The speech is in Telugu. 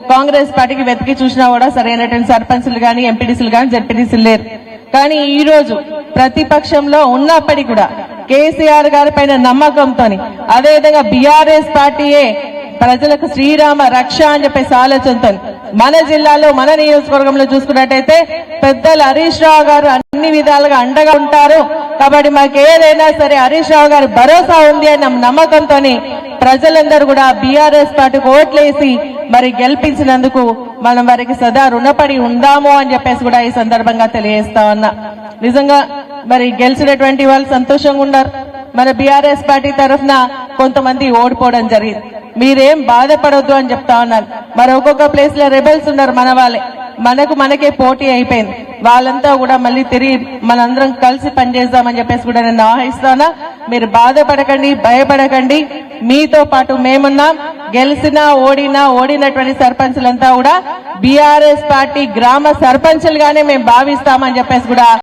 కాంగ్రెస్ పార్టీకి వెతికి చూసినా కూడా సరైనటువంటి సర్పంచ్లు గాని ఎంపీటీసీలు గాని జెడ్పీటీసీలు లేరు. కానీ ఈ రోజు ప్రతిపక్షంలో ఉన్నప్పటికీ కూడా కేసీఆర్ గారి పైన నమ్మకంతో అదేవిధంగా బీఆర్ఎస్ పార్టీయే ప్రజలకు శ్రీరామ రక్ష అని చెప్పేసి ఆలోచనతో మన జిల్లాలో మన నియోజకవర్గంలో చూసుకున్నట్టయితే పెద్దలు హరీష్ రావు గారు అన్ని విధాలుగా అండగా ఉంటారు. కాబట్టి మాకు ఏదైనా సరే హరీష్ రావు గారి భరోసా ఉంది అన్న నమ్మకంతో ప్రజలందరూ కూడా బీఆర్ఎస్ పార్టీకి ఓట్లేసి మరి గెలిపించినందుకు మనం వారికి సదా రుణపడి ఉందాము అని చెప్పేసి కూడా ఈ సందర్భంగా తెలియజేస్తా ఉన్నా. నిజంగా మరి గెలిచినటువంటి వాళ్ళు సంతోషంగా ఉన్నారు. మన బీఆర్ఎస్ పార్టీ తరఫున కొంతమంది ఓడిపోవడం జరిగింది. మీరేం బాధపడొద్దు అని చెప్తా ఉన్నాను. మరి ఒక్కొక్క ప్లేస్ లో రెబెల్స్ ఉన్నారు మన వాళ్ళే, మనకే పోటీ అయిపోయింది. వాళ్ళంతా కూడా మళ్ళీ తిరిగి మనందరం కలిసి పనిచేద్దామని చెప్పేసి కూడా నేను ఆహ్వానిస్తానా. మీరు బాధపడకండి, భయపడకండి, మీతో పాటు మేమున్నాం. గెలిచినా ఓడినటువంటి సర్పంచులంతా కూడా బీఆర్ఎస్ పార్టీ గ్రామ సర్పంచులుగానే మేము భావిస్తామని చెప్పేసి కూడా